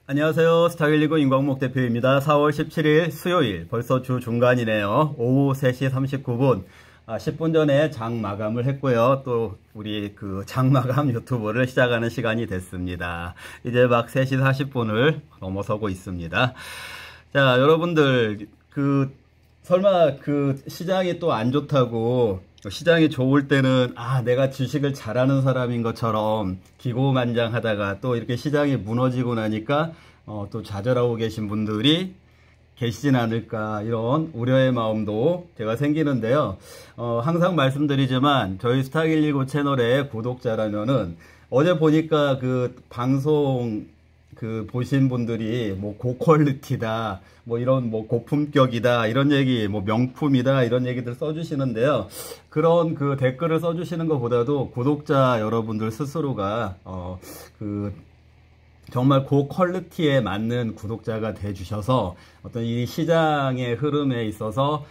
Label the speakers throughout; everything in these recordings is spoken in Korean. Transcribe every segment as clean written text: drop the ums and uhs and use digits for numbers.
Speaker 1: 안녕하세요. 스타일리그 임광목 대표입니다. 4월 17일 수요일, 벌써 주 중간이네요. 오후 3시 39분, 10분 전에 장 마감을 했고요. 또 우리 장 마감 유튜브를 시작하는 시간이 됐습니다. 이제 막 3시 40분을 넘어서고 있습니다. 자, 여러분들, 설마 시장이 또 안 좋다고, 시장이 좋을 때는 내가 주식을 잘하는 사람인 것처럼 기고만장하다가 또 이렇게 시장이 무너지고 나니까 또 좌절하고 계신 분들이 계시진 않을까, 이런 우려의 마음도 제가 생기는데요. 항상 말씀드리지만 저희 스타119 채널의 구독자라면은 어제 보니까 방송 보신 분들이 고퀄리티다, 이런 고품격이다, 이런 얘기, 명품이다, 이런 얘기들 써주시는데요. 그런 댓글을 써주시는 것보다도 구독자 여러분들 스스로가, 정말 고퀄리티에 맞는 구독자가 돼 주셔서 어떤 이 시장의 흐름에 있어서,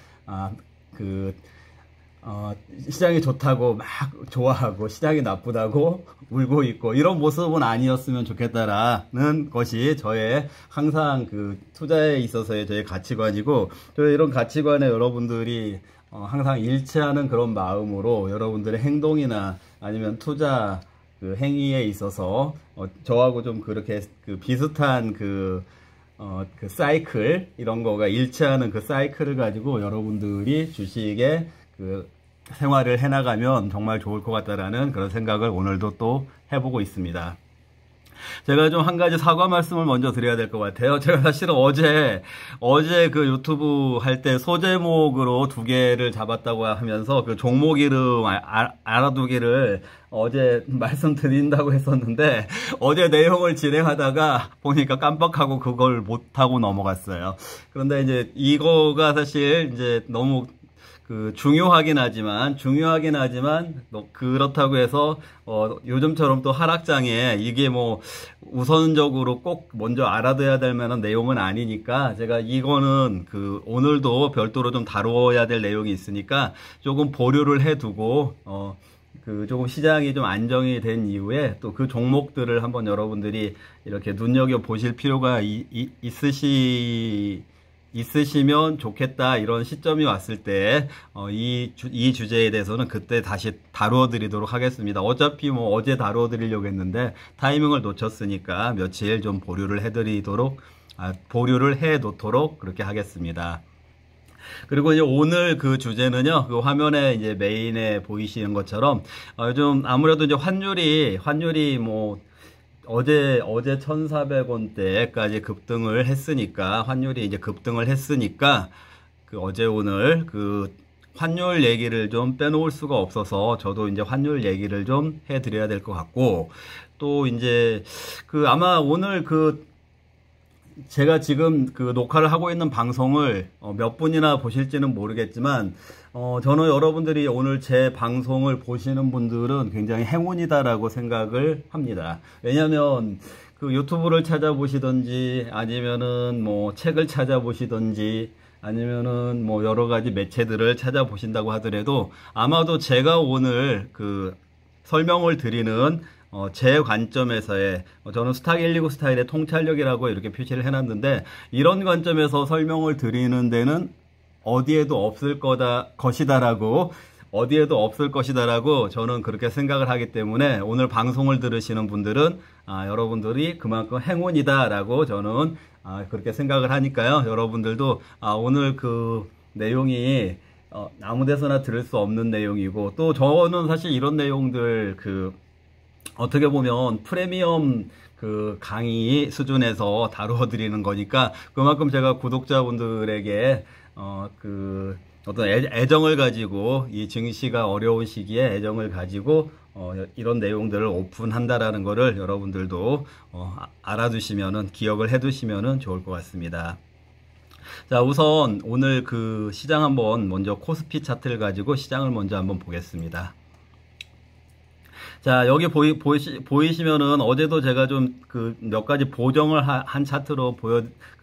Speaker 1: 시장이 좋다고 막 좋아하고 시장이 나쁘다고 울고 있고 이런 모습은 아니었으면 좋겠다라는 것이 저의 항상 투자에 있어서의 저의 가치관이고, 또 이런 가치관에 여러분들이 항상 일치하는 그런 마음으로 여러분들의 행동이나 아니면 투자 행위에 있어서 저하고 좀 그렇게 비슷한 사이클, 이런 거가 일치하는 사이클을 가지고 여러분들이 주식에 생활을 해나가면 정말 좋을 것 같다라는 그런 생각을 오늘도 또 해보고 있습니다. 제가 좀 한 가지 사과 말씀을 먼저 드려야 될 것 같아요. 제가 사실은 어제 유튜브 할 때 소제목으로 2개를 잡았다고 하면서 종목 이름 알아두기를 어제 말씀드린다고 했었는데, 어제 내용을 진행하다가 보니까 깜빡하고 그걸 못하고 넘어갔어요. 그런데 이제 이거가 사실 이제 너무 중요하긴 하지만 그렇다고 해서 요즘처럼 또 하락장에 이게 우선적으로 꼭 먼저 알아둬야 될 만한 내용은 아니니까, 제가 이거는 오늘도 별도로 좀 다루어야 될 내용이 있으니까 조금 보류를 해두고 조금 시장이 좀 안정이 된 이후에 또 종목들을 한번 여러분들이 이렇게 눈여겨 보실 필요가 있으시면 좋겠다, 이런 시점이 왔을 때 이 주제에 대해서는 그때 다시 다루어 드리도록 하겠습니다. 어차피 어제 다루어 드리려고 했는데 타이밍을 놓쳤으니까 며칠 좀 보류를 해 놓도록 그렇게 하겠습니다. 그리고 이제 오늘 주제는요, 화면에 이제 메인에 보이시는 것처럼 좀 아무래도 이제 환율이 어제 1,400원대까지 급등을 했으니까, 환율이 이제 급등을 했으니까 어제 오늘 환율 얘기를 좀 빼놓을 수가 없어서 저도 이제 환율 얘기를 좀 해드려야 될 것 같고, 또 이제 아마 오늘 제가 지금 녹화를 하고 있는 방송을 몇 분이나 보실지는 모르겠지만, 저는 여러분들이 오늘 제 방송을 보시는 분들은 굉장히 행운이다라고 생각을 합니다. 왜냐면 유튜브를 찾아보시든지 아니면은 책을 찾아보시든지 아니면은 여러 가지 매체들을 찾아보신다고 하더라도, 아마도 제가 오늘 설명을 드리는 제 관점에서의, 저는 스타119 스타일의 통찰력이라고 이렇게 표시를 해놨는데, 이런 관점에서 설명을 드리는 데는 어디에도 없을 것이다라고 저는 그렇게 생각을 하기 때문에, 오늘 방송을 들으시는 분들은 여러분들이 그만큼 행운이다라고 저는 그렇게 생각을 하니까요. 여러분들도 오늘 내용이 아무 데서나 들을 수 없는 내용이고, 또 저는 사실 이런 내용들 어떻게 보면 프리미엄 강의 수준에서 다루어 드리는 거니까, 그만큼 제가 구독자분들에게 어떤 애정을 가지고, 이 증시가 어려운 시기에 애정을 가지고 이런 내용들을 오픈한다라는 거를 여러분들도 알아두시면은, 기억을 해두시면은 좋을 것 같습니다. 자, 우선 오늘 시장 먼저 코스피 차트를 가지고 시장을 먼저 한번 보겠습니다. 자, 여기 보이시면은 어제도 제가 좀 몇 가지 보정을 한 차트로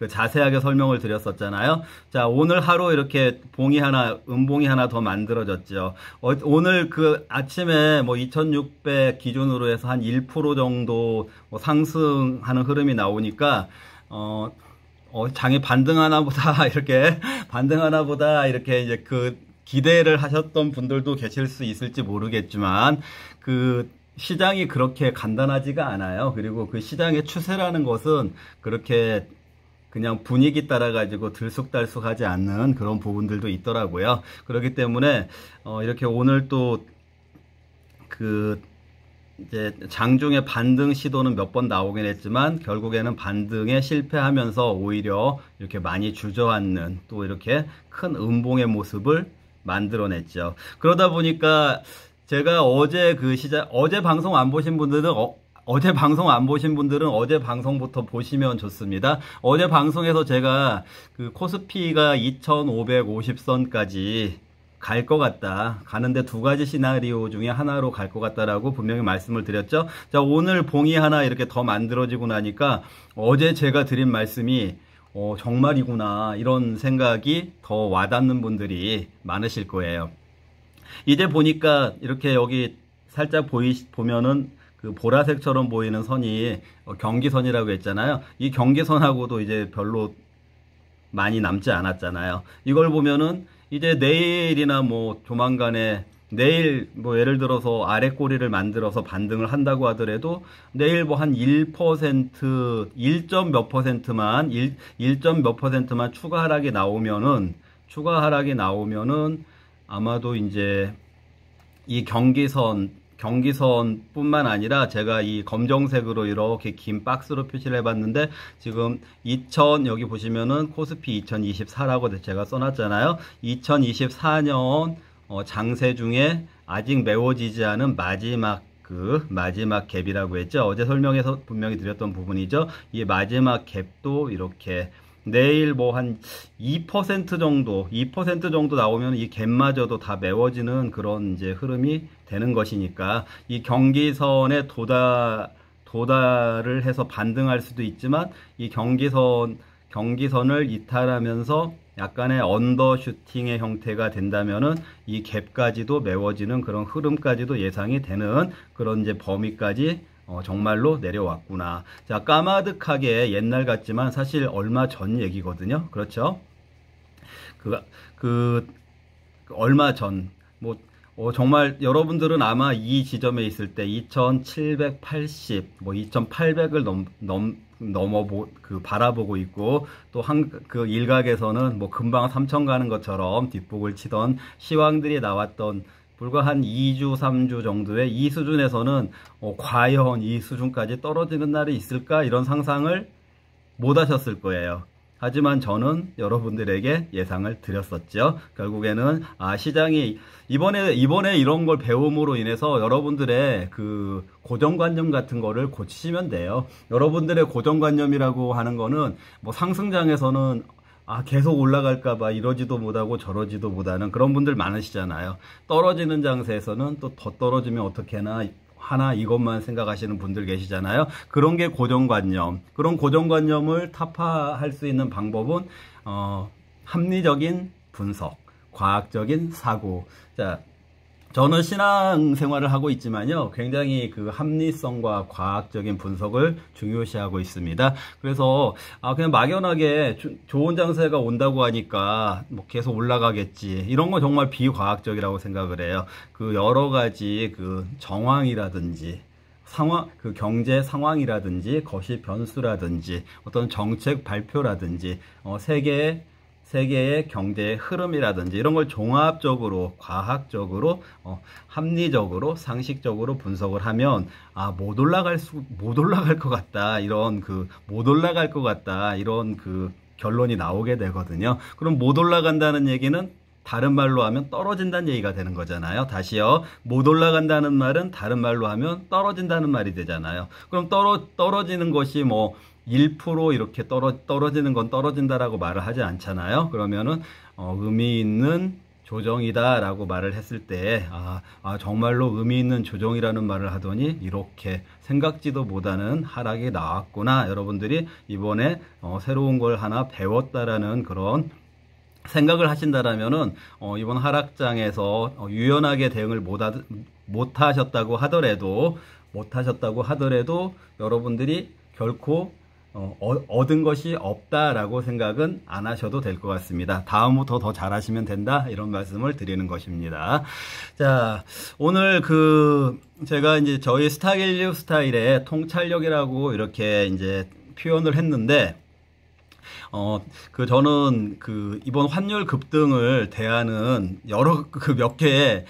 Speaker 1: 자세하게 설명을 드렸었잖아요. 자, 오늘 하루 이렇게 음봉이 하나 더 만들어졌죠. 오늘 아침에 2600 기준으로 해서 한 1% 정도 상승하는 흐름이 나오니까, 장이 반등하나 보다, 이렇게 기대를 하셨던 분들도 계실 수 있을지 모르겠지만, 시장이 그렇게 간단하지가 않아요. 그리고 그 시장의 추세라는 것은 그렇게 그냥 분위기 따라 가지고 들쑥달쑥하지 않는 그런 부분들도 있더라고요. 그렇기 때문에, 이렇게 오늘 또 이제 장중에 반등 시도는 몇 번 나오긴 했지만 결국에는 반등에 실패하면서 오히려 이렇게 많이 주저앉는 또 이렇게 큰 음봉의 모습을 만들어냈죠. 그러다 보니까 제가 어제 어제 방송 안 보신 분들은 어제 방송부터 보시면 좋습니다. 어제 방송에서 제가 코스피가 2550선까지 갈 것 같다. 가는데 두 가지 시나리오 중에 하나로 갈 것 같다라고 분명히 말씀을 드렸죠. 자, 오늘 봉이 하나 이렇게 더 만들어지고 나니까 어제 제가 드린 말씀이 정말이구나, 이런 생각이 더 와닿는 분들이 많으실 거예요. 이제 보니까 이렇게 여기 살짝 보면은 보라색처럼 보이는 선이 경기선이라고 했잖아요. 이 경기선하고도 이제 별로 많이 남지 않았잖아요. 이걸 보면은 이제 내일이나 조만간에 내일 예를 들어서 아래 꼬리를 만들어서 반등을 한다고 하더라도 내일 한 1%, 1점 몇 퍼센트만, 1점 몇 퍼센트만 추가 하락이 나오면은 아마도 이제 이 경기선뿐만 아니라 제가 이 검정색으로 이렇게 긴 박스로 표시를 해봤는데 지금 여기 보시면은 코스피 2024라고 제가 써놨잖아요. 2024년 장세 중에 아직 메워지지 않은 마지막 갭이라고 했죠. 어제 설명에서 분명히 드렸던 부분이죠. 이 마지막 갭도 이렇게 내일 한 2% 정도 나오면 이 갭마저도 다 메워지는 그런 이제 흐름이 되는 것이니까 이 경기선에 도달을 해서 반등할 수도 있지만 이 경기선을 이탈하면서 약간의 언더슈팅의 형태가 된다면은 이 갭까지도 메워지는 그런 흐름까지도 예상이 되는 그런 이제 범위까지 정말로 내려왔구나. 자, 까마득하게 옛날 같지만 사실 얼마 전 얘기거든요. 그렇죠? 얼마 전, 정말 여러분들은 아마 이 지점에 있을 때 2780, 2800을 바라보고 있고, 또 일각에서는 금방 3000 가는 것처럼 뒷북을 치던 시황들이 나왔던 불과 한 2주, 3주 정도의 이 수준에서는 과연 이 수준까지 떨어지는 날이 있을까? 이런 상상을 못 하셨을 거예요. 하지만 저는 여러분들에게 예상을 드렸었죠. 결국에는 시장이 이번에 이런 걸 배움으로 인해서 여러분들의 고정관념 같은 거를 고치시면 돼요. 여러분들의 고정관념이라고 하는 거는 상승장에서는 계속 올라갈까봐 이러지도 못하고 저러지도 못하는 그런 분들 많으시잖아요. 떨어지는 장세에서는 또 더 떨어지면 어떻게 하나 이것만 생각하시는 분들 계시잖아요. 그런 게 고정관념. 그런 고정관념을 타파할 수 있는 방법은 합리적인 분석, 과학적인 사고. 자, 저는 신앙생활을 하고 있지만요, 굉장히 합리성과 과학적인 분석을 중요시하고 있습니다. 그래서 그냥 막연하게 좋은 장세가 온다고 하니까 계속 올라가겠지, 이런 건 정말 비과학적이라고 생각을 해요. 여러 가지 정황이라든지 경제 상황이라든지 거시 변수라든지 어떤 정책 발표라든지 세계의 경제의 흐름이라든지 이런 걸 종합적으로, 과학적으로, 합리적으로, 상식적으로 분석을 하면 못 올라갈 것 같다, 이런 결론이 나오게 되거든요. 그럼 못 올라간다는 얘기는 다른 말로 하면 떨어진다는 얘기가 되는 거잖아요. 다시요. 못 올라간다는 말은 다른 말로 하면 떨어진다는 말이 되잖아요. 그럼 떨어지는 것이 1% 이렇게 떨어지는 건 떨어진다라고 말을 하지 않잖아요. 그러면은 의미 있는 조정이다 라고 말을 했을 때 정말로 의미 있는 조정이라는 말을 하더니 이렇게 생각지도 못하는 하락이 나왔구나. 여러분들이 이번에 새로운 걸 하나 배웠다라는 그런 생각을 하신다라면은 이번 하락장에서 유연하게 대응을 못하셨다고 하더라도 여러분들이 결코 얻은 것이 없다라고 생각은 안 하셔도 될 것 같습니다. 다음부터 더 잘하시면 된다, 이런 말씀을 드리는 것입니다. 자, 오늘 제가 이제 저희 스타길류 스타일의 통찰력이라고 이렇게 이제 표현을 했는데, 저는 이번 환율 급등을 대하는 여러 몇 개의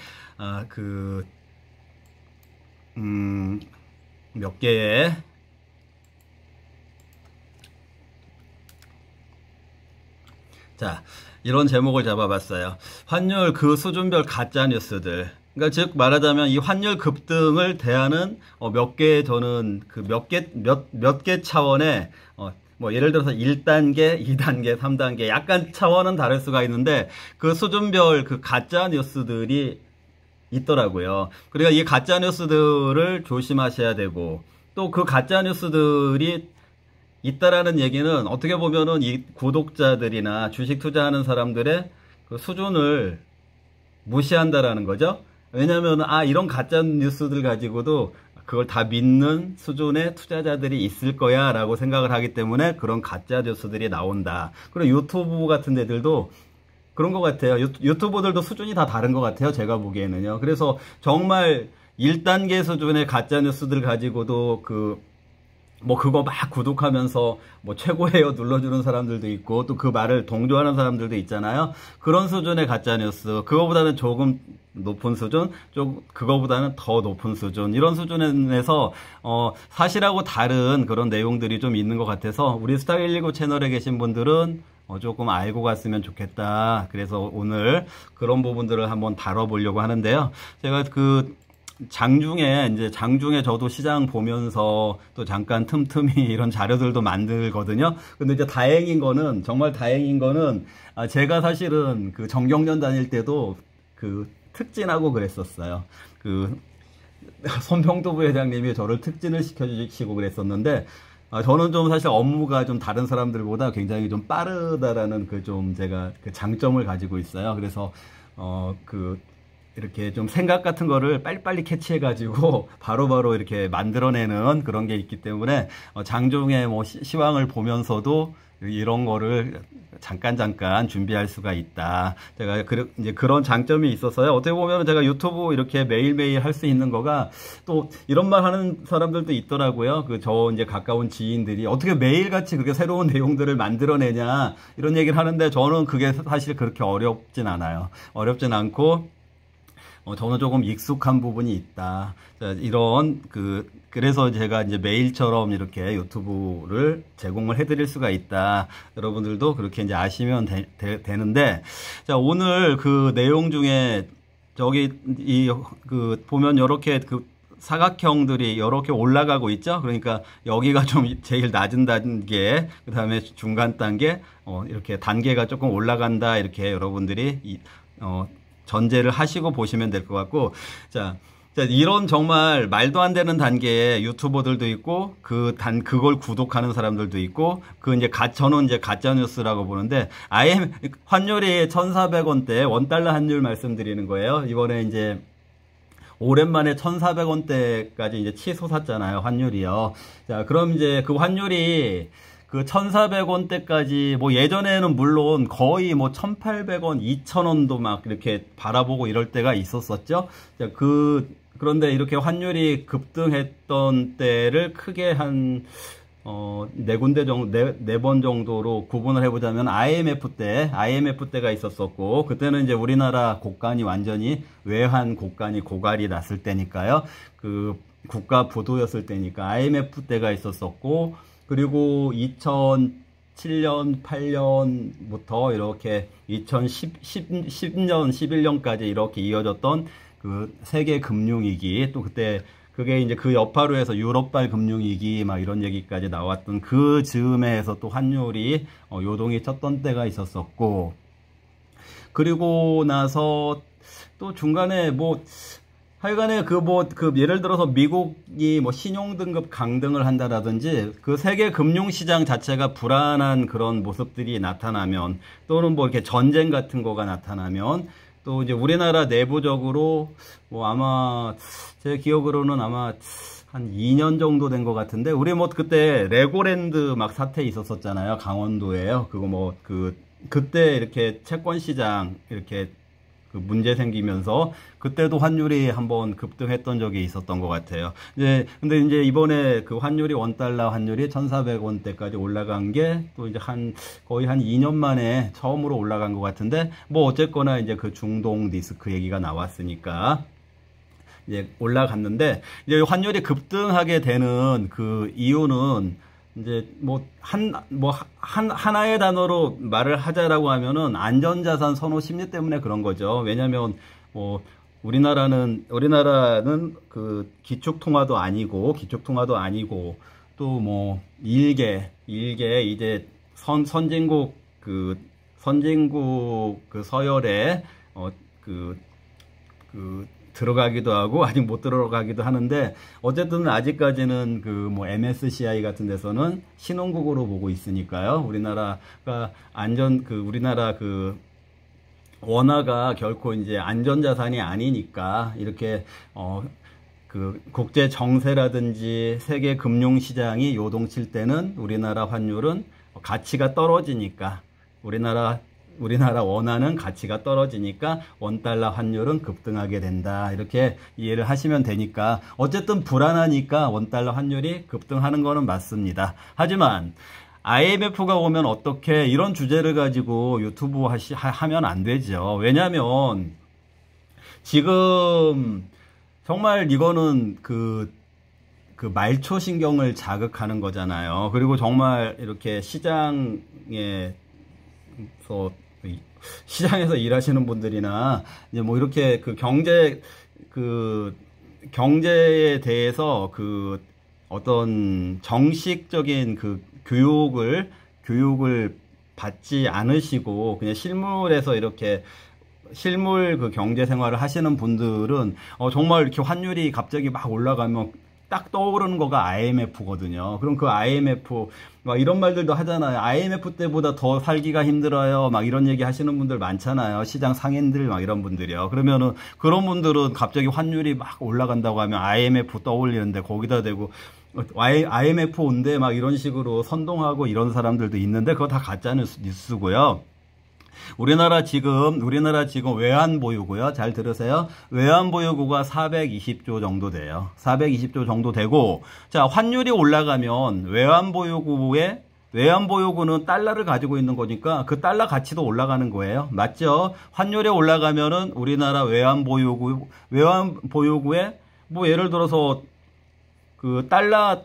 Speaker 1: 몇 개의 이런 제목을 잡아봤어요. 환율 수준별 가짜 뉴스들. 그러니까 즉 말하자면 이 환율 급등을 대하는 몇 개의 저는 몇 개 차원의 뭐 예를 들어서 1단계, 2단계, 3단계 약간 차원은 다를 수가 있는데 그 수준별 가짜 뉴스들이 있더라고요. 그러니까 이 가짜 뉴스들을 조심하셔야 되고, 또 그 가짜 뉴스들이 있다라는 얘기는 어떻게 보면은 이 구독자들이나 주식 투자하는 사람들의 그 수준을 무시한다라는 거죠. 왜냐면 이런 가짜 뉴스들 가지고도 그걸 다 믿는 수준의 투자자들이 있을 거야 라고 생각을 하기 때문에 그런 가짜 뉴스들이 나온다. 그리고 유튜브 같은 데들도 그런 것 같아요. 유튜버들도 수준이 다 다른 것 같아요, 제가 보기에는요. 그래서 정말 1단계 수준의 가짜 뉴스들 가지고도 그거 막 구독하면서 최고예요 눌러주는 사람들도 있고, 또 그 말을 동조하는 사람들도 있잖아요. 그런 수준의 가짜뉴스, 그거보다는 조금 높은 수준, 그거보다는 더 높은 수준, 이런 수준에서 사실하고 다른 그런 내용들이 좀 있는 것 같아서 우리 스타119 채널에 계신 분들은 조금 알고 갔으면 좋겠다. 그래서 오늘 그런 부분들을 한번 다뤄보려고 하는데요. 제가 장중에 저도 시장 보면서 또 잠깐 틈틈이 이런 자료들도 만들거든요. 근데 이제 정말 다행인 거는, 제가 사실은 정경련 다닐 때도 특진하고 그랬었어요. 손평도 부회장님이 저를 특진을 시켜주시고 그랬었는데, 저는 좀 사실 업무가 좀 다른 사람들보다 굉장히 좀 빠르다라는 제가 장점을 가지고 있어요. 그래서, 이렇게 좀 생각 같은 거를 빨리빨리 캐치해가지고 바로바로 이렇게 만들어내는 그런 게 있기 때문에 장중에 시황을 보면서도 이런 거를 잠깐 준비할 수가 있다. 제가 이제 그런 장점이 있어서요. 어떻게 보면 제가 유튜브 이렇게 매일매일 할 수 있는 거가, 또 이런 말 하는 사람들도 있더라고요. 저 이제 가까운 지인들이 어떻게 매일같이 그렇게 새로운 내용들을 만들어내냐, 이런 얘기를 하는데, 저는 그게 사실 그렇게 어렵진 않아요. 어렵진 않고, 저는 조금 익숙한 부분이 있다. 그래서 제가 이제 매일처럼 이렇게 유튜브를 제공을 해드릴 수가 있다. 여러분들도 그렇게 이제 아시면 되는데, 자, 오늘 내용 중에 보면 이렇게 사각형들이 이렇게 올라가고 있죠. 그러니까 여기가 좀 제일 낮은 단계, 그 다음에 중간 단계, 이렇게 단계가 조금 올라간다. 이렇게 여러분들이 전제를 하시고 보시면 될 것 같고, 자, 이런 정말 말도 안 되는 단계에 유튜버들도 있고, 그걸 구독하는 사람들도 있고, 저는 이제 가짜뉴스라고 보는데, 환율이 1,400원대, 원달러 환율 말씀드리는 거예요. 이번에 이제, 오랜만에 1,400원대까지 이제 치솟았잖아요, 환율이요. 자, 그럼 이제 환율이 1,400원대까지, 예전에는 물론 거의 1,800원, 2,000원도 막 이렇게 바라보고 이럴 때가 있었었죠. 자, 그런데 이렇게 환율이 급등했던 때를 크게 네 번 정도로 구분을 해보자면, IMF 때가 있었었고, 그때는 이제 우리나라 곡간이 완전히 외환 곡간이 고갈이 났을 때니까요. 국가 부도였을 때니까 IMF 때가 있었었고, 그리고 2007년, 8년부터 이렇게 2010년, 11년까지 이렇게 이어졌던 세계 금융위기, 또 그게 이제 여파로 해서 유럽발 금융위기 막 이런 얘기까지 나왔던 즈음에 해서 또 환율이 요동이 쳤던 때가 있었었고, 그리고 나서 또 중간에 뭐 하여간에 예를 들어서 미국이 뭐 신용등급 강등을 한다라든지 그 세계 금융시장 자체가 불안한 그런 모습들이 나타나면, 또는 뭐 이렇게 전쟁 같은 거가 나타나면, 또 이제 우리나라 내부적으로 뭐 아마 제 기억으로는 아마 한 2년 정도 된 것 같은데, 우리 뭐 그때 레고랜드 막 사태 있었었잖아요. 강원도에요. 그거 뭐 그때 이렇게 채권 시장 이렇게 그 문제 생기면서 그때도 환율이 한번 급등했던 적이 있었던 것 같아요. 근데 이제 이번에 그 환율이 원달러 환율이 1,400원대까지 올라간 게 또 이제 거의 한 2년 만에 처음으로 올라간 것 같은데, 뭐 어쨌거나 이제 그 중동 리스크 얘기가 나왔으니까 이제 올라갔는데, 이제 환율이 급등하게 되는 그 이유는 이제 하나의 단어로 말을 하자라고 하면은 안전자산 선호 심리 때문에 그런 거죠. 왜냐면 뭐 우리나라는 그 기축통화도 아니고 또 뭐 일개 이제 선진국 그 서열에 들어가기도 하고 아직 못 들어가기도 하는데, 어쨌든 아직까지는 그 뭐 MSCI 같은 데서는 신흥국으로 보고 있으니까요. 우리나라가 우리나라 그 원화가 결코 이제 안전자산이 아니니까, 이렇게 그 국제 정세라든지 세계 금융 시장이 요동칠 때는 우리나라 환율은 가치가 떨어지니까, 우리나라 원화는 가치가 떨어지니까 원달러 환율은 급등하게 된다, 이렇게 이해를 하시면 되니까, 어쨌든 불안하니까 원달러 환율이 급등하는 거는 맞습니다. 하지만 IMF가 오면 어떻게 이런 주제를 가지고 유튜브 하면 안 되죠. 왜냐면 지금 정말 이거는 그 말초신경을 자극하는 거잖아요. 그리고 정말 이렇게 시장에서 일하시는 분들이나 이제 뭐 이렇게 경제에 대해서 어떤 정식적인 교육을 받지 않으시고 그냥 실물 경제 생활을 하시는 분들은 정말 이렇게 환율이 갑자기 막 올라가면 딱 떠오르는 거가 IMF거든요. 그럼 그 IMF 막 이런 말들도 하잖아요. IMF 때보다 더 살기가 힘들어요. 막 이런 얘기 하시는 분들 많잖아요. 시장 상인들 막 이런 분들이요. 그러면은 그런 분들은 갑자기 환율이 막 올라간다고 하면 IMF 떠올리는데, 거기다 대고 IMF 온대 막 이런 식으로 선동하고 이런 사람들도 있는데, 그거 다 가짜 뉴스고요. 우리나라 지금 외환보유고요. 잘 들으세요. 외환보유고가 420조 정도 돼요. 420조 정도 되고, 자, 환율이 올라가면 외환보유고는 달러를 가지고 있는 거니까 그 달러 가치도 올라가는 거예요. 맞죠? 환율이 올라가면은 우리나라 외환보유고에 뭐 예를 들어서 그 달러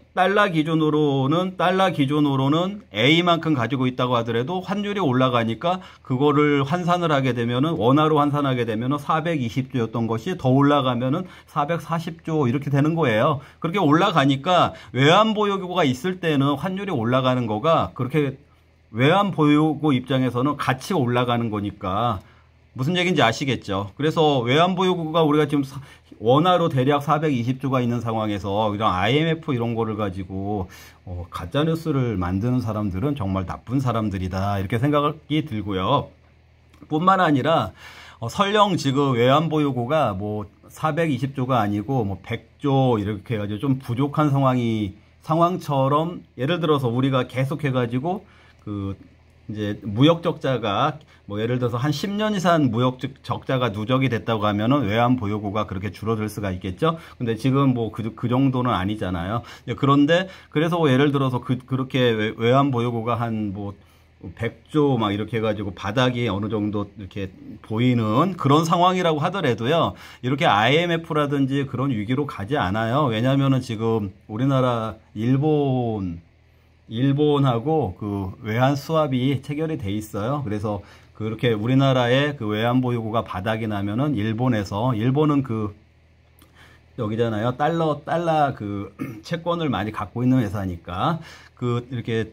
Speaker 1: 기준으로는 A만큼 가지고 있다고 하더라도 환율이 올라가니까 그거를 환산을 하게 되면은, 원화로 환산하게 되면은 420조였던 것이 더 올라가면은 440조 이렇게 되는 거예요. 그렇게 올라가니까 외환보유고가 있을 때는 환율이 올라가는 거가, 그렇게 외환보유고 입장에서는 같이 올라가는 거니까 무슨 얘기인지 아시겠죠? 그래서 외환보유고가 우리가 지금 원화로 대략 420조가 있는 상황에서 이런 IMF 이런 거를 가지고 가짜뉴스를 만드는 사람들은 정말 나쁜 사람들이다, 이렇게 생각이 들고요. 뿐만 아니라 설령 지금 외환보유고가 뭐 420조가 아니고 뭐 100조 이렇게 해가지고 좀 부족한 상황처럼, 예를 들어서 우리가 계속 해가지고 이제 무역 적자가 뭐 예를 들어서 한 10년 이상 무역 적자가 누적이 됐다고 하면은 외환 보유고가 그렇게 줄어들 수가 있겠죠. 근데 지금 뭐 그 정도는 아니잖아요. 그런데 그래서 예를 들어서 그렇게 외환 보유고가 한 뭐 100조 막 이렇게 해가지고 바닥이 어느 정도 이렇게 보이는 그런 상황이라고 하더라도요, 이렇게 IMF라든지 그런 위기로 가지 않아요. 왜냐면은 지금 우리나라 일본하고 그 외환 수합이 체결이 돼 있어요. 그래서 그렇게 우리나라의 그 외환 보유고가 바닥이 나면은 일본은 여기잖아요. 달러 채권을 많이 갖고 있는 회사니까 이렇게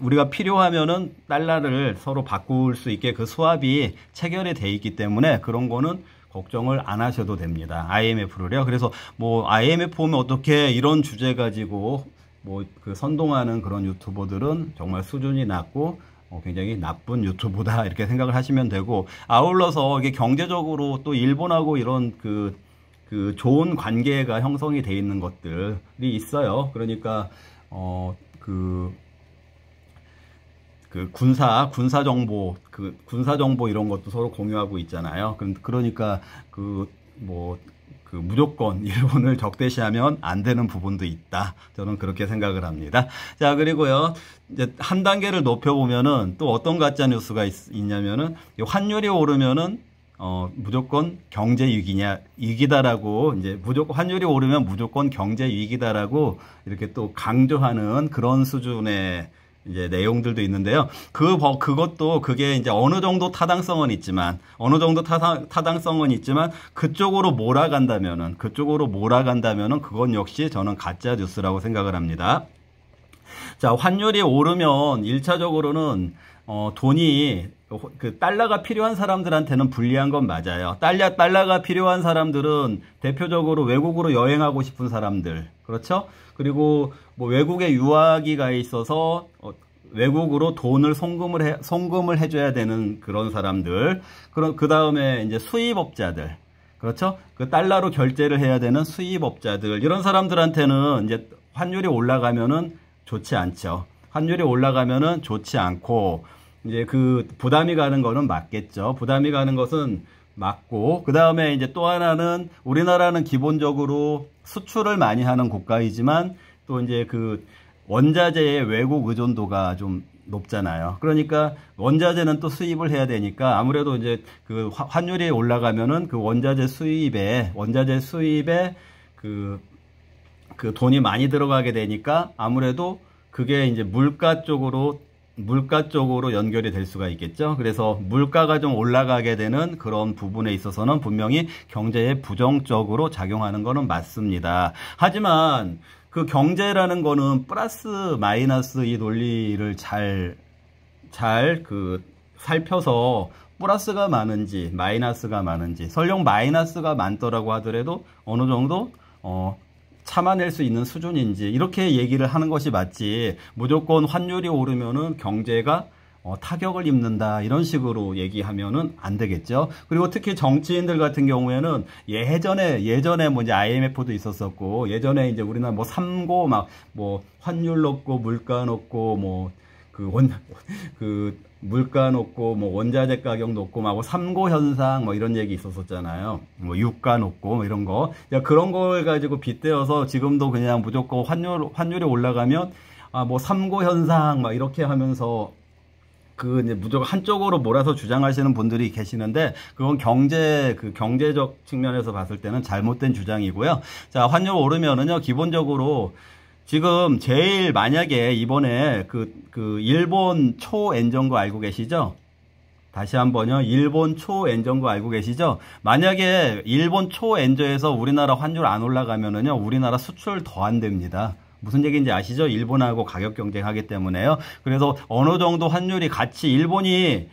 Speaker 1: 우리가 필요하면은 달러를 서로 바꿀 수 있게 그 수합이 체결이 돼 있기 때문에 그런 거는 걱정을 안 하셔도 됩니다. IMF를요. 그래서 뭐 IMF 오면 어떻게 이런 주제 가지고 뭐 선동하는 그런 유튜버들은 정말 수준이 낮고 굉장히 나쁜 유튜브다 이렇게 생각을 하시면 되고, 아울러서 이게 경제적으로 또 일본하고 이런 좋은 관계가 형성이 돼 있는 것들이 있어요. 그러니까 군사 정보 이런 것도 서로 공유하고 있잖아요. 그러니까 무조건 일본을 적대시하면 안 되는 부분도 있다. 저는 그렇게 생각을 합니다. 자, 그리고요, 이제 한 단계를 높여보면은 또 어떤 가짜 뉴스가 있냐면은 환율이 오르면은 무조건 경제 위기다라고, 이제 무조건 환율이 오르면 무조건 경제 위기다라고 이렇게 또 강조하는 그런 수준의 이제 내용들도 있는데요. 그게 이제 어느 정도 타당성은 있지만 그쪽으로 몰아간다면은 그건 역시 저는 가짜 뉴스라고 생각을 합니다. 자, 환율이 오르면 1차적으로는 돈이 달러가 필요한 사람들한테는 불리한 건 맞아요. 달러가 필요한 사람들은 대표적으로 외국으로 여행하고 싶은 사람들, 그렇죠? 그리고 뭐 외국에 유학이 가 있어서 외국으로 돈을 송금을 해줘야 되는 그런 사람들, 그 다음에 이제 수입업자들, 그렇죠? 달러로 결제를 해야 되는 수입업자들, 이런 사람들한테는 이제 환율이 올라가면은 좋지 않죠. 환율이 올라가면은 좋지 않고, 이제 부담이 가는 거는 맞겠죠. 부담이 가는 것은 맞고, 그 다음에 이제 또 하나는 우리나라는 기본적으로 수출을 많이 하는 국가이지만 또 이제 원자재의 외국 의존도가 좀 높잖아요. 그러니까 원자재는 또 수입을 해야 되니까 아무래도 이제 환율이 올라가면은 원자재 수입에 돈이 많이 들어가게 되니까 아무래도 그게 이제 물가 쪽으로 연결이 될 수가 있겠죠. 그래서 물가가 좀 올라가게 되는 그런 부분에 있어서는 분명히 경제에 부정적으로 작용하는 거는 맞습니다. 하지만 경제라는 거는 플러스 마이너스 이 논리를 잘 살펴서 플러스가 많은지 마이너스가 많은지, 설령 마이너스가 많더라고 하더라도 어느 정도 참아낼 수 있는 수준인지 이렇게 얘기를 하는 것이 맞지, 무조건 환율이 오르면은 경제가 타격을 입는다 이런 식으로 얘기하면은 안 되겠죠. 그리고 특히 정치인들 같은 경우에는 예전에 뭐 이제 IMF도 있었었고, 예전에 이제 우리나라 뭐 삼고 환율 높고 물가 높고 물가 높고 원자재 가격 높고 삼고 현상 이런 얘기 있었었잖아요. 유가 높고 이런 거. 그런 걸 가지고 빗대어서 지금도 그냥 무조건 환율이 올라가면 삼고 현상 이렇게 하면서 이제 무조건 한쪽으로 몰아서 주장하시는 분들이 계시는데, 그건 경제적 측면에서 봤을 때는 잘못된 주장이고요. 자, 환율 오르면은요, 기본적으로 지금 제일 만약에 이번에 일본 초엔정거 알고 계시죠? 다시 한번요. 일본 초엔정거 알고 계시죠? 만약에 일본 초엔저에서 우리나라 환율 안 올라가면은요, 우리나라 수출 더 안 됩니다. 무슨 얘기인지 아시죠? 일본하고 가격 경쟁하기 때문에요. 그래서 어느 정도 환율이 같이 일본이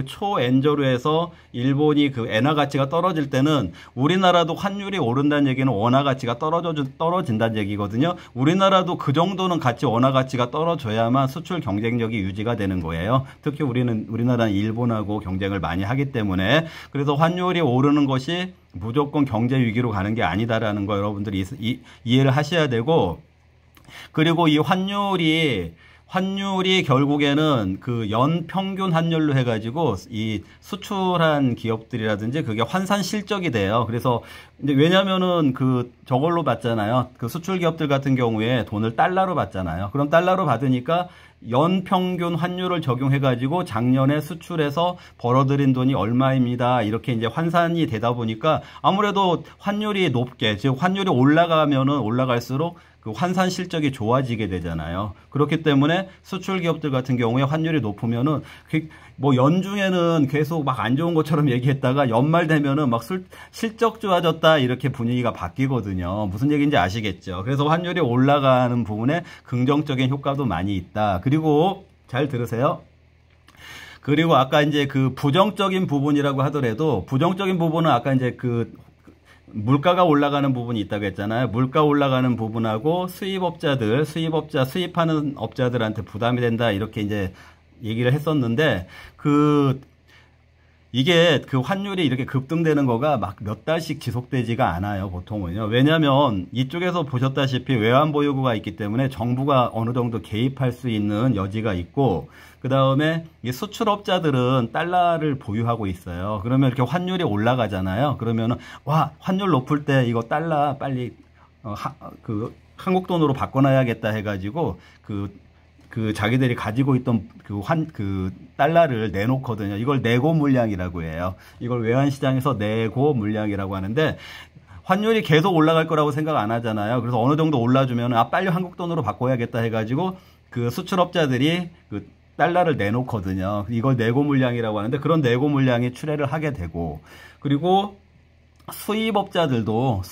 Speaker 1: 초엔저로 해서 일본이 엔화 가치가 떨어질 때는 우리나라도 환율이 오른다는 얘기는 원화 가치가 떨어진다는 얘기거든요. 우리나라도 그 정도는 원화 가치가 떨어져야만 수출 경쟁력이 유지가 되는 거예요. 특히 우리나라는 일본하고 경쟁을 많이 하기 때문에, 그래서 환율이 오르는 것이 무조건 경제 위기로 가는 게 아니다라는 거 여러분들이 이해를 하셔야 되고, 그리고 이 환율이 결국에는 연평균 환율로 해가지고 이 수출한 기업들이라든지 그게 환산 실적이 돼요. 그래서 이제 왜냐면은 저걸로 받잖아요. 수출 기업들 같은 경우에 돈을 달러로 받잖아요. 그럼 달러로 받으니까 연평균 환율을 적용해가지고 작년에 수출해서 벌어들인 돈이 얼마입니다. 이렇게 이제 환산이 되다 보니까 아무래도 환율이 높게, 즉 환율이 올라가면은 올라갈수록 그 환산 실적이 좋아지게 되잖아요. 그렇기 때문에 수출 기업들 같은 경우에 환율이 높으면은 뭐 연중에는 계속 막 안 좋은 것처럼 얘기했다가 연말 되면은 막 실적 좋아졌다 이렇게 분위기가 바뀌거든요. 무슨 얘기인지 아시겠죠? 그래서 환율이 올라가는 부분에 긍정적인 효과도 많이 있다. 그리고 잘 들으세요. 그리고 아까 이제 그 부정적인 부분이라고 하더라도 부정적인 부분은 아까 이제 그 물가가 올라가는 부분이 있다고 했잖아요. 물가 올라가는 부분하고 수입하는 업자들한테 부담이 된다 이렇게 이제 얘기를 했었는데 이게 그 환율이 이렇게 급등되는 거가 막 몇 달씩 지속되지가 않아요, 보통은요. 왜냐면 이쪽에서 보셨다시피 외환 보유고가 있기 때문에 정부가 어느 정도 개입할 수 있는 여지가 있고, 그 다음에 수출업자들은 달러를 보유하고 있어요. 그러면 이렇게 환율이 올라가잖아요. 그러면은, 와, 환율 높을 때 이거 달러 빨리, 한국 돈으로 바꿔놔야겠다 해가지고, 자기들이 가지고 있던 그 달러를 내놓거든요. 이걸 내고 물량이라고 해요. 이걸 외환시장에서 내고 물량이라고 하는데, 환율이 계속 올라갈 거라고 생각 안 하잖아요. 그래서 어느 정도 올라주면, 빨리 한국 돈으로 바꿔야겠다 해가지고, 그 수출업자들이 그 달러를 내놓거든요. 이걸 내고 물량이라고 하는데, 그런 내고 물량이 출회를 하게 되고, 그리고 수입업자들도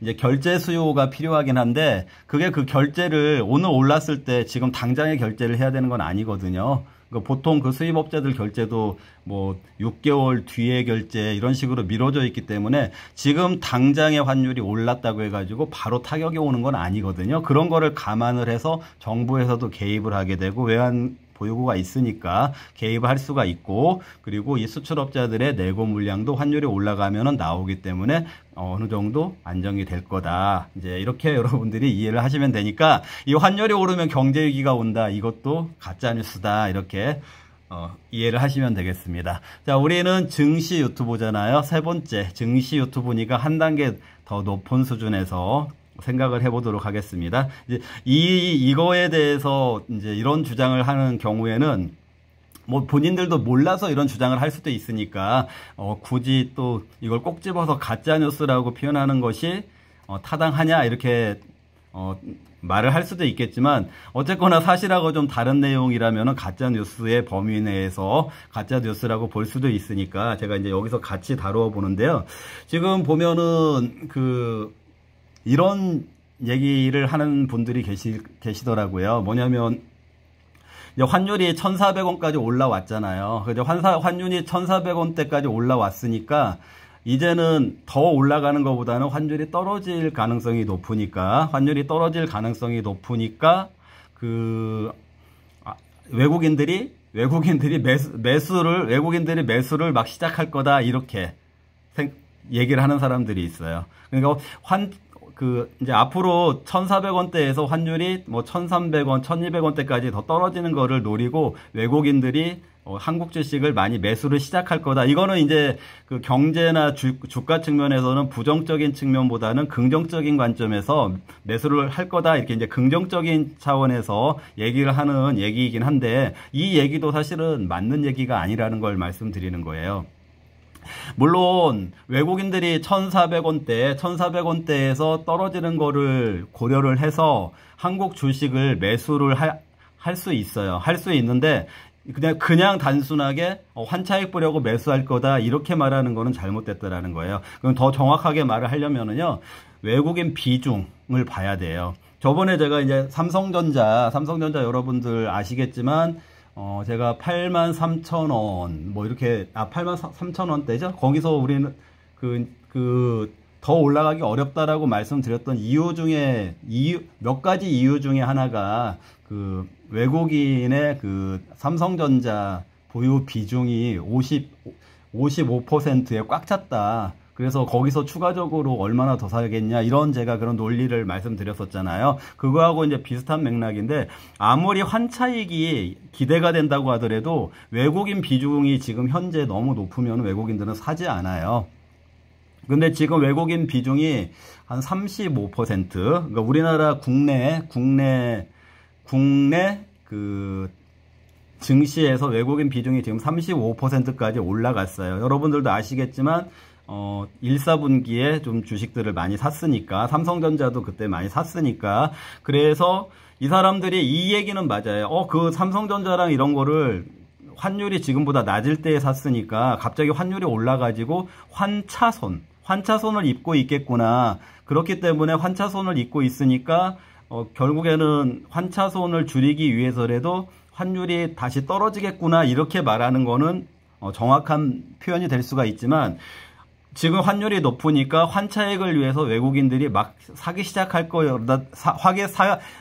Speaker 1: 이제 결제 수요가 필요하긴 한데, 그게 그 결제를 오늘 올랐을 때 지금 당장에 결제를 해야 되는 건 아니거든요. 보통 그 수입업자들 결제도 뭐 6개월 뒤에 결제 이런 식으로 미뤄져 있기 때문에 지금 당장의 환율이 올랐다고 해가지고 바로 타격이 오는 건 아니거든요. 그런 거를 감안을 해서 정부에서도 개입을 하게 되고, 외환 보유고가 있으니까 개입을 할 수가 있고, 그리고 이 수출업자들의 내고 물량도 환율이 올라가면은 나오기 때문에 어느 정도 안정이 될 거다. 이제 이렇게 여러분들이 이해를 하시면 되니까, 이 환율이 오르면 경제 위기가 온다, 이것도 가짜 뉴스다, 이렇게 이해를 하시면 되겠습니다. 자, 우리는 증시 유튜브잖아요. 세 번째 증시 유튜브니까 한 단계 더 높은 수준에서 생각을 해보도록 하겠습니다. 이제 이거에 대해서 이제 이런 주장을 하는 경우에는 뭐 본인들도 몰라서 이런 주장을 할 수도 있으니까 굳이 또 이걸 꼭 집어서 가짜 뉴스라고 표현하는 것이 타당하냐 이렇게 말을 할 수도 있겠지만, 어쨌거나 사실하고 좀 다른 내용이라면은 가짜 뉴스의 범위 내에서 가짜 뉴스라고 볼 수도 있으니까 제가 이제 여기서 같이 다루어 보는데요. 지금 보면은 이런 얘기를 하는 분들이 계시더라고요. 뭐냐면, 이제 환율이 1,400원까지 올라왔잖아요. 그죠? 환율이 1,400원대까지 올라왔으니까, 이제는 더 올라가는 것보다는 환율이 떨어질 가능성이 높으니까, 외국인들이 매수를 막 시작할 거다, 이렇게 얘기를 하는 사람들이 있어요. 그러니까 이제 앞으로 1,400원대에서 환율이 뭐 1,300원, 1,200원대까지 더 떨어지는 거를 노리고 외국인들이 한국 주식을 많이 매수를 시작할 거다. 이거는 이제 그 경제나 주가 측면에서는 부정적인 측면보다는 긍정적인 관점에서 매수를 할 거다. 이렇게 이제 긍정적인 차원에서 얘기를 하는 얘기이긴 한데, 이 얘기도 사실은 맞는 얘기가 아니라는 걸 말씀드리는 거예요. 물론 외국인들이 1,400원대에서 떨어지는 거를 고려를 해서 한국 주식을 매수를 할 수 있어요. 할 수 있는데, 그냥 단순하게 환차익 보려고 매수할 거다, 이렇게 말하는 거는 잘못됐다라는 거예요. 그럼 더 정확하게 말을 하려면은요, 외국인 비중을 봐야 돼요. 저번에 제가 이제 삼성전자 여러분들 아시겠지만, 제가 83,000원, 뭐 이렇게, 83,000원대죠? 거기서 우리는 더 올라가기 어렵다라고 말씀드렸던 몇 가지 이유 중에 하나가 외국인의 삼성전자 보유 비중이 55%에 꽉 찼다. 그래서 거기서 추가적으로 얼마나 더 사겠냐, 이런 제가 그런 논리를 말씀드렸었잖아요. 그거하고 이제 비슷한 맥락인데, 아무리 환차익이 기대가 된다고 하더라도 외국인 비중이 지금 현재 너무 높으면 외국인들은 사지 않아요. 근데 지금 외국인 비중이 한 35%, 그러니까 우리나라 국내 증시에서 외국인 비중이 지금 35%까지 올라갔어요. 여러분들도 아시겠지만 1, 4분기에 좀 주식들을 많이 샀으니까, 삼성전자도 그때 많이 샀으니까, 그래서 이 사람들이 이 얘기는 맞아요. 그 삼성전자랑 이런 거를 환율이 지금보다 낮을 때에 샀으니까 갑자기 환율이 올라가지고 환차손을 입고 있겠구나. 그렇기 때문에 환차손을 입고 있으니까 결국에는 환차손을 줄이기 위해서라도 환율이 다시 떨어지겠구나. 이렇게 말하는 거는 정확한 표현이 될 수가 있지만, 지금 환율이 높으니까 환차익을 위해서 외국인들이 막 사기 시작할 거다,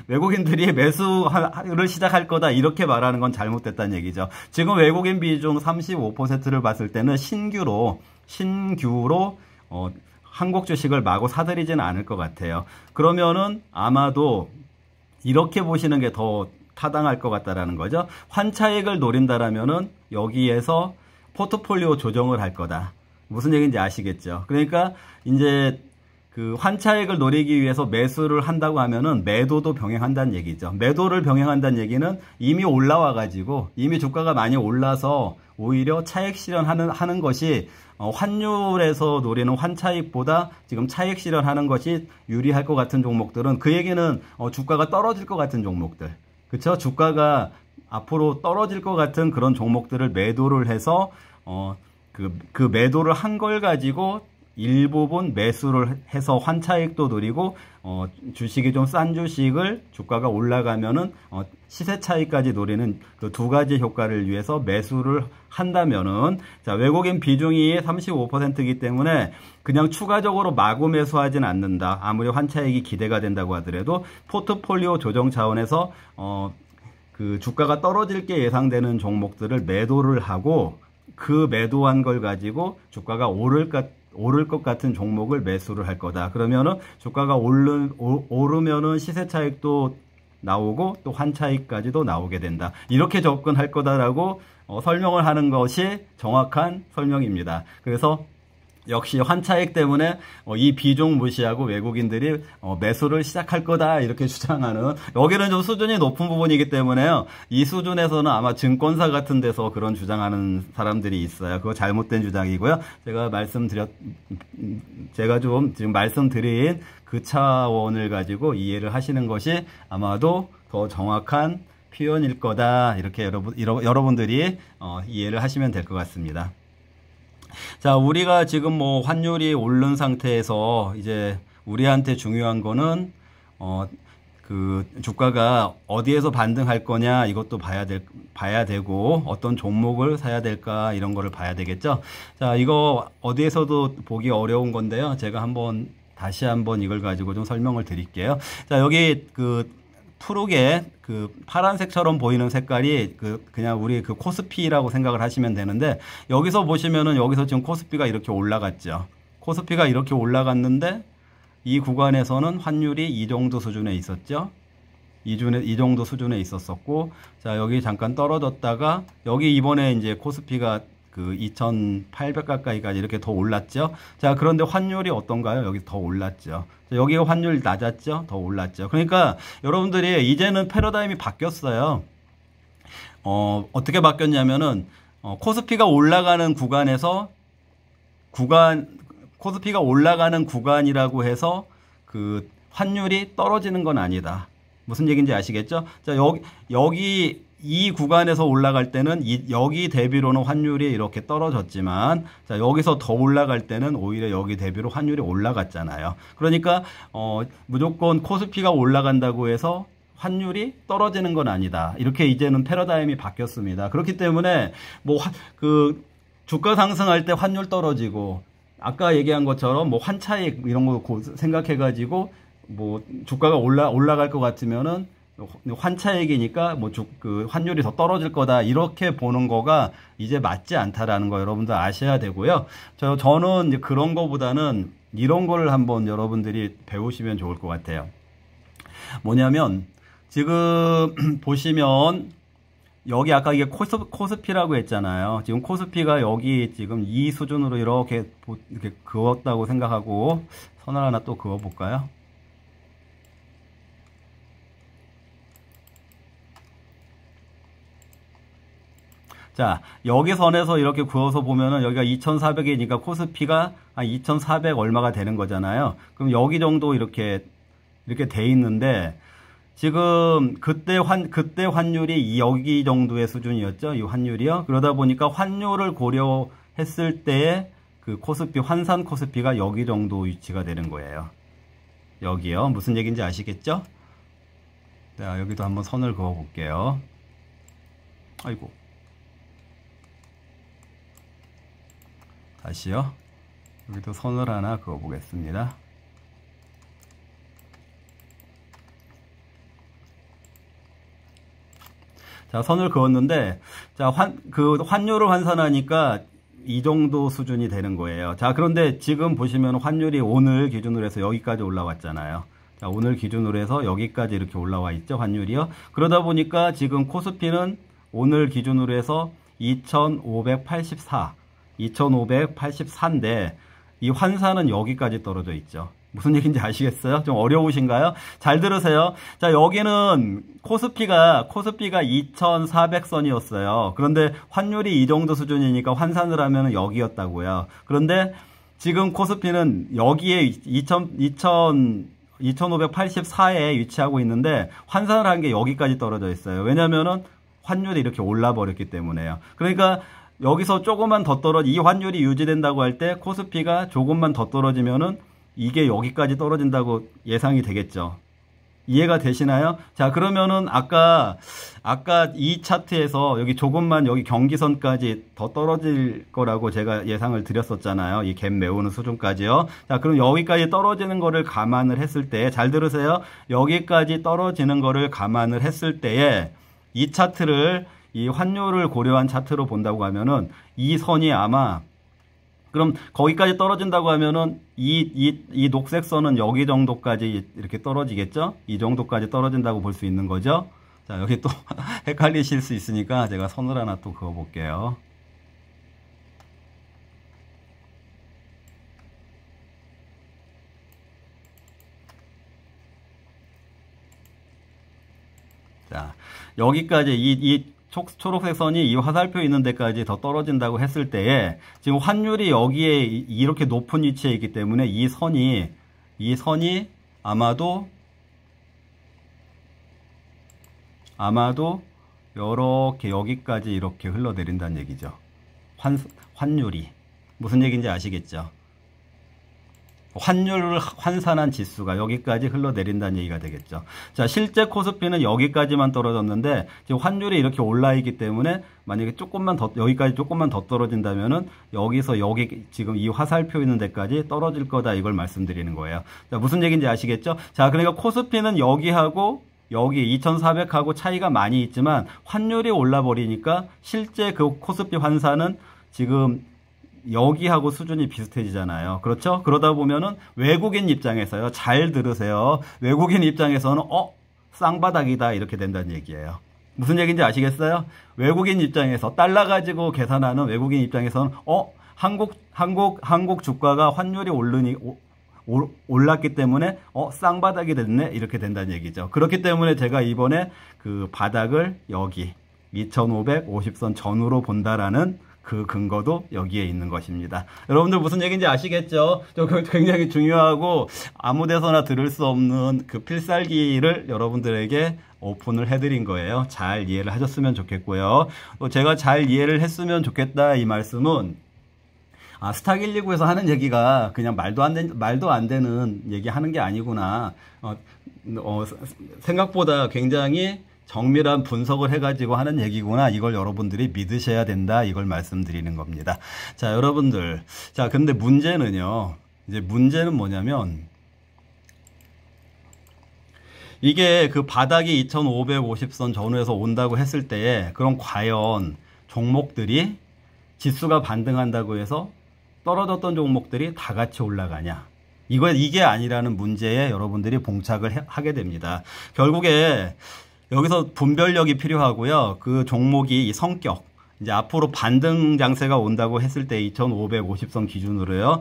Speaker 1: 외국인들이 매수를 시작할 거다, 이렇게 말하는 건 잘못됐다는 얘기죠. 지금 외국인 비중 35%를 봤을 때는 신규로 한국 주식을 마구 사들이지는 않을 것 같아요. 그러면은 아마도 이렇게 보시는 게 더 타당할 것 같다라는 거죠. 환차익을 노린다라면은 여기에서 포트폴리오 조정을 할 거다. 무슨 얘기인지 아시겠죠? 그러니까 이제 그 환차익을 노리기 위해서 매수를 한다고 하면은 매도도 병행한다는 얘기죠. 매도를 병행한다는 얘기는 이미 올라와가지고 이미 주가가 많이 올라서 오히려 차익 실현하는 것이 환율에서 노리는 환차익보다 지금 차익 실현하는 것이 유리할 것 같은 종목들은, 그 얘기는 주가가 떨어질 것 같은 종목들, 그렇죠? 주가가 앞으로 떨어질 것 같은 그런 종목들을 매도를 해서 그 매도를 한 걸 가지고 일부분 매수를 해서 환차익도 노리고 주식이 좀 싼 주식을 주가가 올라가면은 시세 차익까지 노리는 그 두 가지 효과를 위해서 매수를 한다면은, 자, 외국인 비중이 35%이기 때문에 그냥 추가적으로 마구 매수하진 않는다. 아무리 환차익이 기대가 된다고 하더라도 포트폴리오 조정 차원에서 그 주가가 떨어질 게 예상되는 종목들을 매도를 하고, 그 매도한 걸 가지고 주가가 오를 것 같은 종목을 매수를 할 거다. 그러면은 주가가 오르면은 시세 차익도 나오고 또 환차익까지도 나오게 된다. 이렇게 접근할 거다라고 설명을 하는 것이 정확한 설명입니다. 그래서 역시 환차익 때문에 이 비중 무시하고 외국인들이 매수를 시작할 거다, 이렇게 주장하는, 여기는 좀 수준이 높은 부분이기 때문에요. 이 수준에서는 아마 증권사 같은 데서 그런 주장하는 사람들이 있어요. 그거 잘못된 주장이고요. 제가 좀 지금 말씀드린 그 차원을 가지고 이해를 하시는 것이 아마도 더 정확한 표현일 거다. 이렇게 여러분들이 이해를 하시면 될 것 같습니다. 자, 우리가 지금 뭐 환율이 오른 상태에서 이제 우리한테 중요한 거는 그 주가가 어디에서 반등할 거냐, 이것도 봐야 되고, 어떤 종목을 사야 될까, 이런 거를 봐야 되겠죠. 자, 이거 어디에서도 보기 어려운 건데요. 제가 다시 한번 이걸 가지고 좀 설명을 드릴게요. 자, 여기 그 푸르게 그 파란색처럼 보이는 색깔이 그냥 우리 그 코스피라고 생각을 하시면 되는데, 여기서 보시면은 여기서 지금 코스피가 이렇게 올라갔죠. 코스피가 이렇게 올라갔는데 이 구간에서는 환율이 이 정도 수준에 있었죠. 이 정도 수준에 있었었고, 자, 여기 잠깐 떨어졌다가 여기 이번에 이제 코스피가 그 2,800 가까이까지 이렇게 더 올랐죠. 자, 그런데 환율이 어떤가요? 여기 더 올랐죠. 여기가 환율이 낮았죠? 더 올랐죠. 그러니까 여러분들이 이제는 패러다임이 바뀌었어요. 어떻게 바뀌었냐면은 코스피가 올라가는 코스피가 올라가는 구간이라고 해서 그 환율이 떨어지는 건 아니다. 무슨 얘기인지 아시겠죠? 자, 여기 이 구간에서 올라갈 때는 여기 대비로는 환율이 이렇게 떨어졌지만, 자, 여기서 더 올라갈 때는 오히려 여기 대비로 환율이 올라갔잖아요. 그러니까 무조건 코스피가 올라간다고 해서 환율이 떨어지는 건 아니다. 이렇게 이제는 패러다임이 바뀌었습니다. 그렇기 때문에 뭐 그 주가 상승할 때 환율 떨어지고, 아까 얘기한 것처럼 뭐 환차익 이런 거 생각해 가지고 뭐 주가가 올라갈 것 같으면은 환차익이니까 뭐 그 환율이 더 떨어질 거다, 이렇게 보는 거가 이제 맞지 않다라는 거 여러분들 아셔야 되고요. 저는 이제 그런 거보다는 이런 거를 한번 여러분들이 배우시면 좋을 것 같아요. 뭐냐면 지금 보시면 여기 아까 이게 코스피라고 했잖아요. 지금 코스피가 여기 지금 이 수준으로 이렇게 그었다고 생각하고 선을 하나 또 그어 볼까요? 자, 여기 선에서 이렇게 그어서 보면은 여기가 2,400이니까 코스피가 한 2,400 얼마가 되는 거잖아요. 그럼 여기 정도 이렇게 돼 있는데, 지금 그때 환율이 여기 정도의 수준이었죠. 이 환율이요. 그러다 보니까 환율을 고려했을 때의 그 코스피, 환산 코스피가 여기 정도 위치가 되는 거예요. 여기요. 무슨 얘기인지 아시겠죠? 자, 여기도 한번 선을 그어 볼게요. 아이고. 다시요. 여기도 선을 하나 그어 보겠습니다. 자, 선을 그었는데, 자, 환율을 환산하니까 이 정도 수준이 되는 거예요. 자, 그런데 지금 보시면 환율이 오늘 기준으로 해서 여기까지 올라왔잖아요. 자, 오늘 기준으로 해서 여기까지 이렇게 올라와 있죠, 환율이요. 그러다 보니까 지금 코스피는 오늘 기준으로 해서 2,584인데, 이 환산은 여기까지 떨어져 있죠. 무슨 얘기인지 아시겠어요? 좀 어려우신가요? 잘 들으세요. 자, 여기는 코스피가 2,400선이었어요. 그런데 환율이 이 정도 수준이니까 환산을 하면 여기였다고요. 그런데 지금 코스피는 여기에 2,584에 위치하고 있는데 환산을 한 게 여기까지 떨어져 있어요. 왜냐면은 환율이 이렇게 올라 버렸기 때문에요. 그러니까 여기서 조금만 더 이 환율이 유지된다고 할 때 코스피가 조금만 더 떨어지면은 이게 여기까지 떨어진다고 예상이 되겠죠. 이해가 되시나요? 자, 그러면은 아까 이 차트에서 여기 조금만 여기 경기선까지 더 떨어질 거라고 제가 예상을 드렸었잖아요. 이 갭 메우는 수준까지요. 자, 그럼 여기까지 떨어지는 거를 감안을 했을 때, 잘 들으세요. 여기까지 떨어지는 거를 감안을 했을 때에 이 차트를 이 환율을 고려한 차트로 본다고 하면은 이 선이 아마 그럼 거기까지 떨어진다고 하면은 이 녹색 선은 여기 정도까지 이렇게 떨어지겠죠? 이 정도까지 떨어진다고 볼 수 있는 거죠? 자, 여기 또 헷갈리실 수 있으니까 제가 선을 하나 또 그어 볼게요. 자, 여기까지 이 초록색 선이 이 화살표 있는 데까지 더 떨어진다고 했을 때에 지금 환율이 여기에 이렇게 높은 위치에 있기 때문에 이 선이 아마도 이렇게 여기까지 이렇게 흘러내린다는 얘기죠. 환율이 무슨 얘기인지 아시겠죠? 환율을 환산한 지수가 여기까지 흘러내린다는 얘기가 되겠죠. 자, 실제 코스피는 여기까지만 떨어졌는데 지금 환율이 이렇게 올라 있기 때문에 만약에 여기까지 조금만 더 떨어진다면은 여기서 여기 지금 이 화살표 있는 데까지 떨어질 거다, 이걸 말씀드리는 거예요. 자, 무슨 얘기인지 아시겠죠? 자, 그러니까 코스피는 여기하고 여기 2,400하고 차이가 많이 있지만 환율이 올라 버리니까 실제 그 코스피 환산은 지금 여기하고 수준이 비슷해지잖아요. 그렇죠? 그러다 보면은 외국인 입장에서요. 잘 들으세요. 외국인 입장에서는 쌍바닥이다, 이렇게 된다는 얘기예요. 무슨 얘기인지 아시겠어요? 외국인 입장에서 달러 가지고 계산하는 외국인 입장에서는 한국 주가가 환율이 올랐기 때문에 쌍바닥이 됐네, 이렇게 된다는 얘기죠. 그렇기 때문에 제가 이번에 그 바닥을 여기 2550선 전후로 본다라는 그 근거도 여기에 있는 것입니다. 여러분들 무슨 얘기인지 아시겠죠? 굉장히 중요하고 아무 데서나 들을 수 없는 그 필살기를 여러분들에게 오픈을 해드린 거예요. 잘 이해를 하셨으면 좋겠고요. 또 제가 잘 이해를 했으면 좋겠다, 이 말씀은 스탁129에서 하는 얘기가 그냥 말도 안 되는 얘기 하는 게 아니구나. 생각보다 굉장히 정밀한 분석을 해가지고 하는 얘기구나, 이걸 여러분들이 믿으셔야 된다, 이걸 말씀드리는 겁니다. 자, 여러분들. 자, 근데 문제는요. 이제 문제는 뭐냐면, 이게 그 바닥이 2550선 전후에서 온다고 했을 때에, 그럼 과연 종목들이 지수가 반등한다고 해서 떨어졌던 종목들이 다 같이 올라가냐? 이게 아니라는 문제에 여러분들이 봉착을 하게 됩니다. 결국에 여기서 분별력이 필요하고요. 그 종목이 성격, 이제 앞으로 반등 장세가 온다고 했을 때 2550선 기준으로요.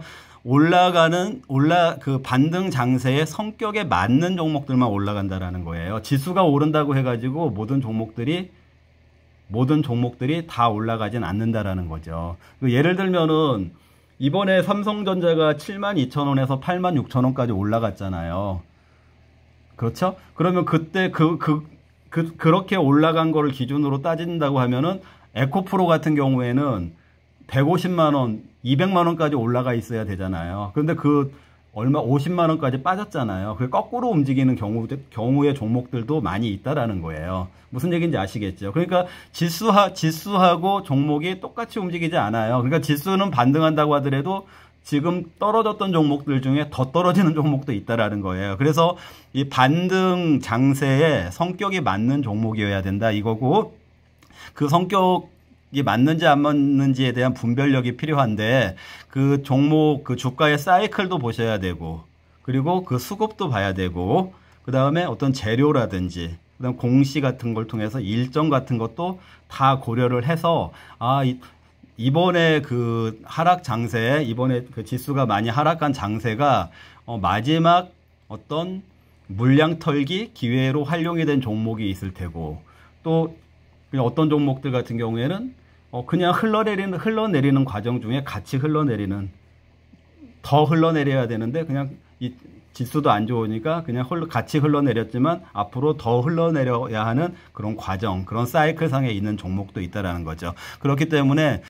Speaker 1: 그 반등 장세의 성격에 맞는 종목들만 올라간다라는 거예요. 지수가 오른다고 해가지고 모든 종목들이 모든 종목들이 다 올라가진 않는다라는 거죠. 예를 들면은 이번에 삼성전자가 72,000원에서 86,000원까지 올라갔잖아요. 그렇죠? 그러면 그때 그렇게 올라간 거를 기준으로 따진다고 하면은 에코프로 같은 경우에는 150만 원, 200만 원까지 올라가 있어야 되잖아요. 그런데 얼마 50만 원까지 빠졌잖아요. 그 거꾸로 움직이는 경우의 종목들도 많이 있다라는 거예요. 무슨 얘기인지 아시겠죠? 그러니까 지수하고 종목이 똑같이 움직이지 않아요. 그러니까 지수는 반등한다고 하더라도 지금 떨어졌던 종목들 중에 더 떨어지는 종목도 있다라는 거예요. 그래서 이 반등 장세에 성격이 맞는 종목이어야 된다 이거고, 그 성격이 맞는지 안 맞는지에 대한 분별력이 필요한데, 그 종목 그 주가의 사이클도 보셔야 되고, 그리고 그 수급도 봐야 되고, 그 다음에 어떤 재료라든지 그다음 공시 같은 걸 통해서 일정 같은 것도 다 고려를 해서 이번에 그 하락 장세, 이번에 그 지수가 많이 하락한 장세가 마지막 어떤 물량 털기 기회로 활용이 된 종목이 있을 테고, 또 그냥 어떤 종목들 같은 경우에는 그냥 흘러내리는 과정 중에 같이 더 흘러내려야 되는데 그냥 이 지수도 안 좋으니까 그냥 같이 흘러내렸지만 앞으로 더 흘러내려야 하는 그런 과정, 그런 사이클 상에 있는 종목도 있다라는 거죠. 그렇기 때문에